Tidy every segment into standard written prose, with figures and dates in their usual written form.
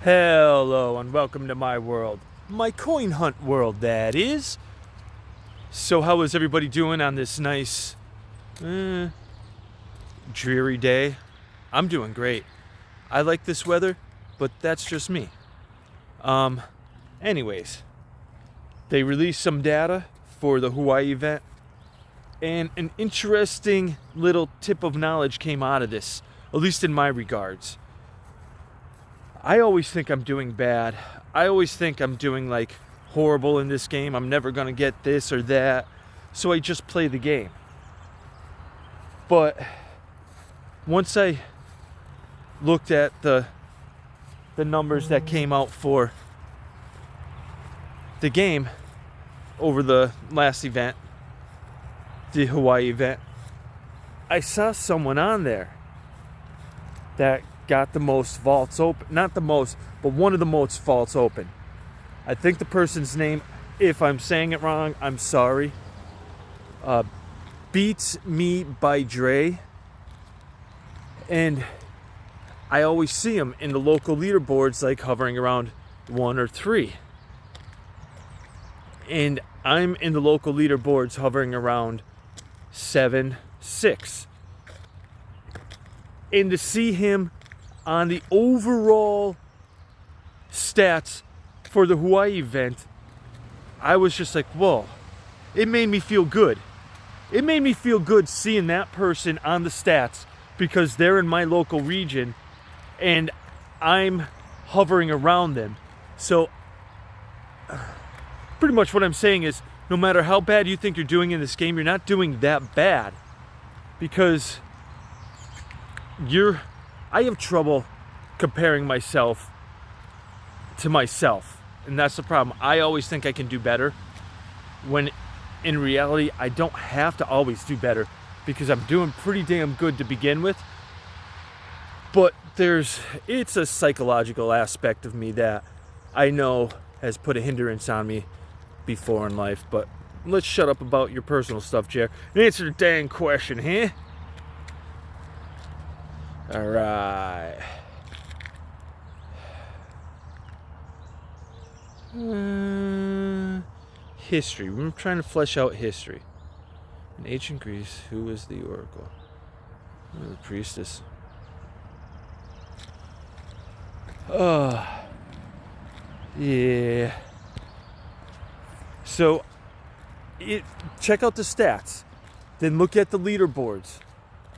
Hello and welcome to my world. My coin hunt world, that is. So how is everybody doing on this nice, dreary day? I'm doing great. I like this weather, but that's just me. Anyways, they released some data for the Hawaii event, and an interesting little tip of knowledge came out of this, at least in my regards. I always think I'm doing bad. I always think I'm doing like horrible in this game. I'm never going to get this or that. So I just play the game. But once I looked at the numbers that came out for the game over the last event, the Hawaii event, I saw someone on there that got the most vaults open. Not the most, but one of the most vaults open. I think the person's name, if I'm saying it wrong, I'm sorry. Beats Me by Dre. And I always see him in the local leaderboards, like hovering around 1 or 3. And I'm in the local leaderboards hovering around 7, 6. And to see him on the overall stats for the Hawaii event, I was just like, whoa. It made me feel good. It made me feel good seeing that person on the stats because they're in my local region and I'm hovering around them. So pretty much what I'm saying is, no matter how bad you think you're doing in this game, you're not doing that bad, because I have trouble comparing myself to myself. And that's the problem. I always think I can do better, when in reality, I don't have to always do better, because I'm doing pretty damn good to begin with. But it's a psychological aspect of me that I know has put a hindrance on me before in life. But let's shut up about your personal stuff, Jer, and answer the dang question, huh? All right. History. We're trying to flesh out history. In ancient Greece, who was the oracle? The priestess. Yeah. So, check out the stats. Then look at the leaderboards.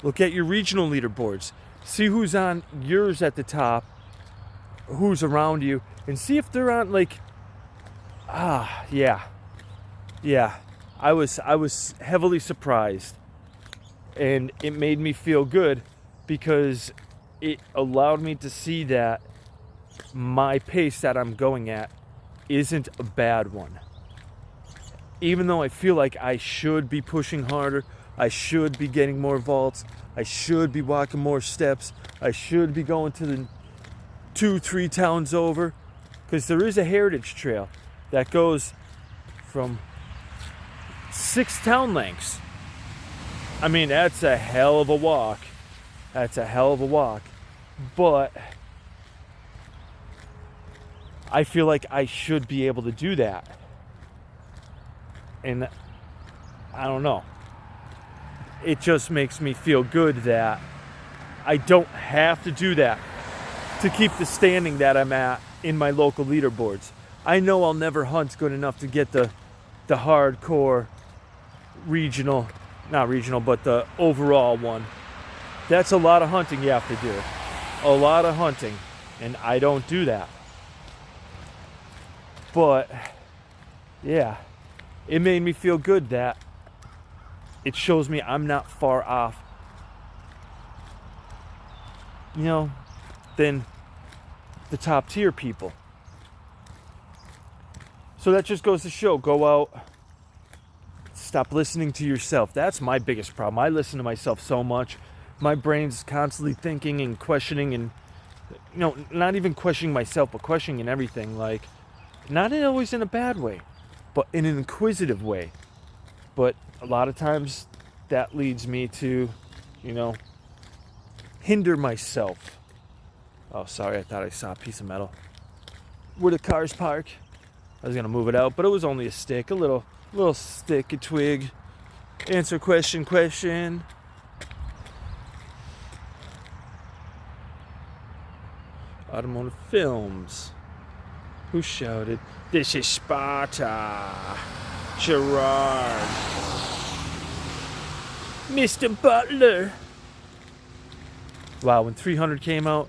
Look at your regional leaderboards. See who's on yours at the top, who's around you, and see if they're on like, yeah. I was heavily surprised, and it made me feel good because it allowed me to see that my pace that I'm going at isn't a bad one. Even though I feel like I should be pushing harder, I should be getting more vaults, I should be walking more steps, I should be going to the 2-3 towns over, because there is a heritage trail that goes from 6 town lengths. I mean, that's a hell of a walk. But I feel like I should be able to do that. And I don't know. It just makes me feel good that I don't have to do that to keep the standing that I'm at in my local leaderboards. I know I'll never hunt good enough to get the hardcore regional, not regional, but the overall one. That's a lot of hunting you have to do. A lot of hunting. And I don't do that. But, yeah. It made me feel good that it shows me I'm not far off, than the top tier people. So that just goes to show, go out, stop listening to yourself. That's my biggest problem. I listen to myself so much. My brain's constantly thinking and questioning, and not even questioning myself, but questioning everything. Like, not always in a bad way, but in an inquisitive way. But a lot of times that leads me to, hinder myself. Oh, sorry, I thought I saw a piece of metal. where the cars park. I was gonna move it out, but it was only a stick, a little stick, a twig. Answer question. Automotive Films. Who shouted, "This is Sparta. Gerard. Mr. Butler." Wow, when 300 came out,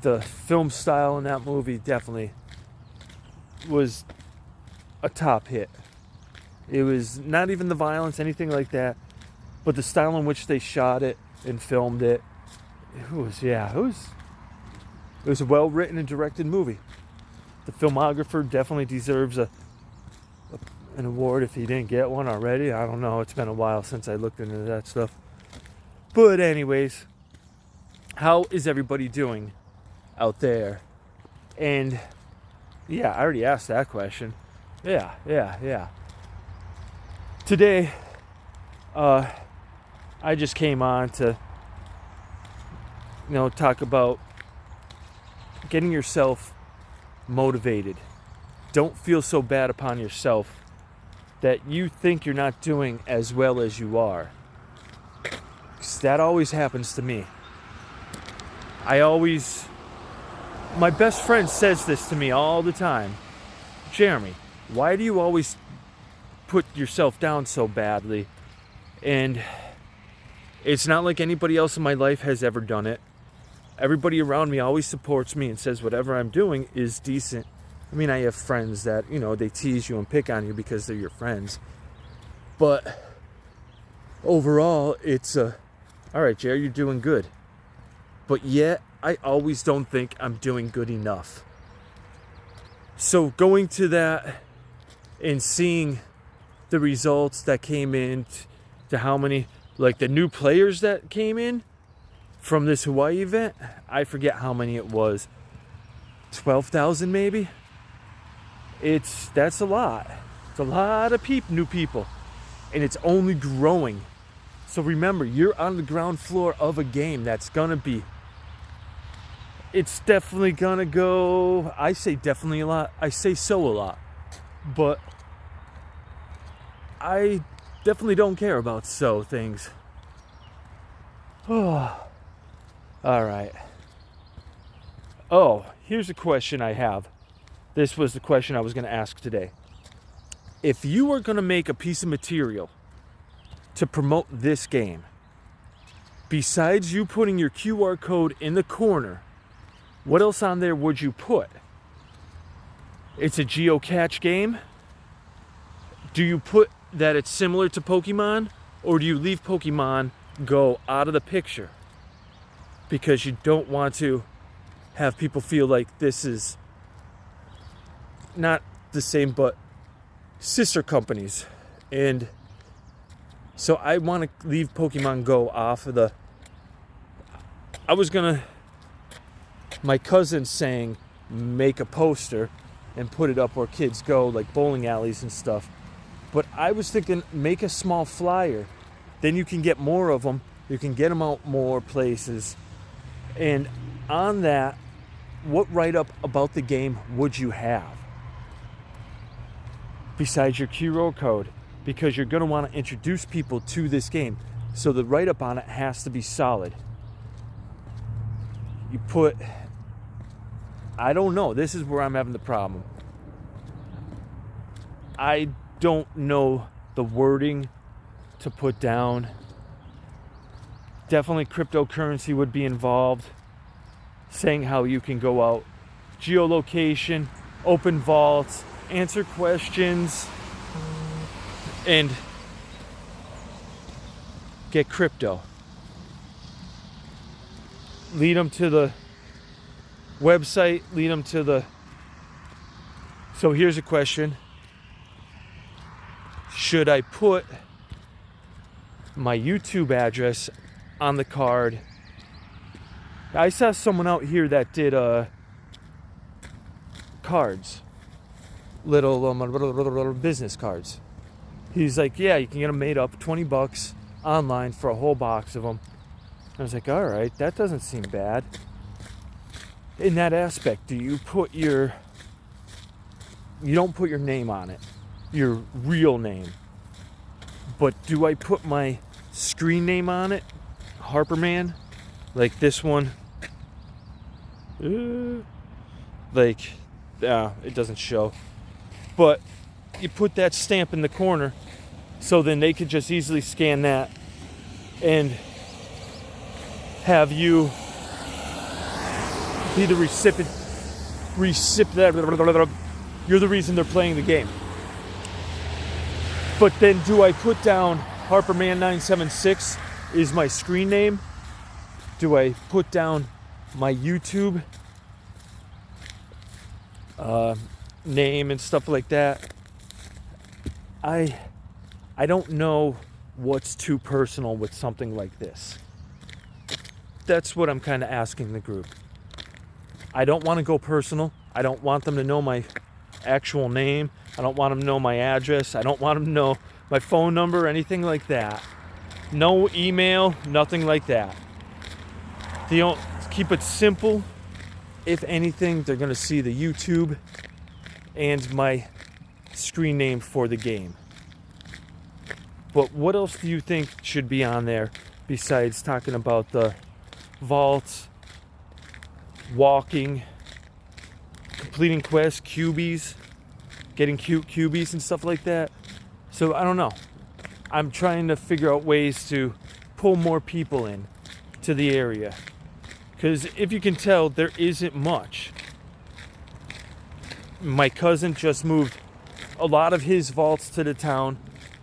the film style in that movie definitely was a top hit. It was not even the violence, anything like that, but the style in which they shot it and filmed it. It was a well-written and directed movie. The filmographer definitely deserves an award if he didn't get one already. I don't know. It's been a while since I looked into that stuff. But anyways, how is everybody doing out there? And yeah, I already asked that question. Yeah. Today, I just came on to, talk about getting yourself motivated. Don't feel so bad upon yourself that you think you're not doing as well as you are. 'Cause that always happens to me. My best friend says this to me all the time. "Jeremy, why do you always put yourself down so badly?" And it's not like anybody else in my life has ever done it. Everybody around me always supports me and says whatever I'm doing is decent. I mean, I have friends that, they tease you and pick on you because they're your friends. But overall, it's all right, Jerry, you're doing good. But yet, I always don't think I'm doing good enough. So going to that and seeing the results that came in, to how many, like the new players that came in from this Hawaii event, I forget how many it was, 12,000 maybe. That's a lot. It's a lot of new people, and it's only growing. So remember, you're on the ground floor of a game that's gonna be. It's definitely gonna go. I say definitely a lot. I say so a lot, but I definitely don't care about so things. Oh. All right. Oh, here's a question I have. This was the question I was going to ask today. If you were going to make a piece of material to promote this game, besides you putting your QR code in the corner, what else on there would you put? It's a geocache game. Do you put that it's similar to Pokemon, or do you leave Pokemon go out of the picture because you don't want to have people feel like this is not the same but sister companies? And so I want to leave Pokemon Go off of the. My cousin's saying make a poster and put it up where kids go, like bowling alleys and stuff. But I was thinking make a small flyer. Then you can get more of them. You can get them out more places. And on that, what write-up about the game would you have? Besides your QR code. Because you're going to want to introduce people to this game. So the write-up on it has to be solid. You put... I don't know. This is where I'm having the problem. I don't know the wording to put down. Definitely cryptocurrency would be involved. Saying how you can go out. Geolocation, open vaults, answer questions, and get crypto. Lead them to the website, lead them to the... So here's a question. Should I put my YouTube address on the card? I saw someone out here that did cards. Little business cards. He's like, yeah, you can get them made up, $20 online for a whole box of them. I was like, all right, that doesn't seem bad. in that aspect, do you put you don't put your name on it, your real name. But do I put my screen name on it? Harperman? Like this one? It doesn't show. But you put that stamp in the corner, so then they could just easily scan that and have you be the recipient. You're the reason they're playing the game. But then do I put down Harperman976 is my screen name? Do I put down my YouTube name and stuff like that? I don't know what's too personal with something like this. That's what I'm kind of asking the group. I don't want to go personal. I don't want them to know my actual name. I don't want them to know my address. I don't want them to know my phone number or anything like that. No email, nothing like that. Keep it simple. If anything, they're going to see the YouTube and my screen name for the game. But what else do you think should be on there besides talking about the vaults, walking, completing quests, cubies, getting cute cubies and stuff like that? So I don't know. I'm trying to figure out ways to pull more people in to the area. Because if you can tell, there isn't much. My cousin just moved a lot of his vaults to the town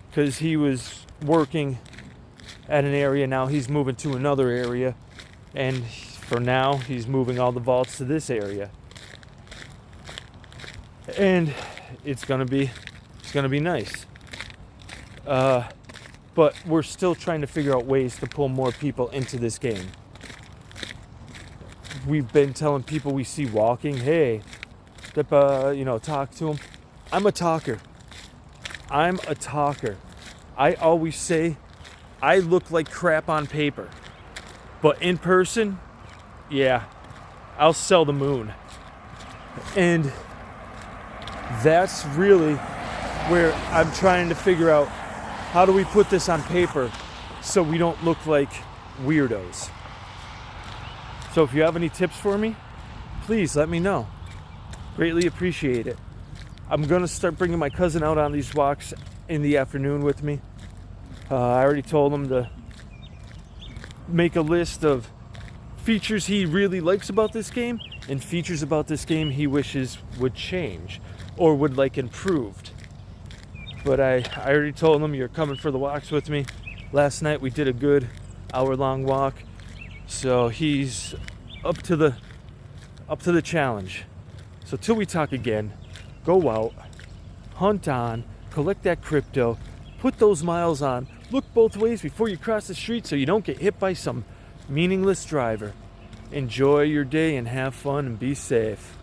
because he was working at an area. Now he's moving to another area. And for now, he's moving all the vaults to this area. And it's gonna be nice. But we're still trying to figure out ways to pull more people into this game. We've been telling people we see walking, hey, talk to them. I'm a talker. I always say I look like crap on paper. But in person, yeah, I'll sell the moon. And that's really where I'm trying to figure out, how do we put this on paper so we don't look like weirdos? So if you have any tips for me, please let me know. Greatly appreciate it. I'm going to start bringing my cousin out on these walks in the afternoon with me. I already told him to make a list of features he really likes about this game and features about this game he wishes would change or would like improved. But I already told him you're coming for the walks with me. Last night we did a good hour-long walk, so he's up to the challenge. So till we talk again, go out, hunt on, collect that crypto, put those miles on, look both ways before you cross the street so you don't get hit by some meaningless driver. Enjoy your day and have fun and be safe.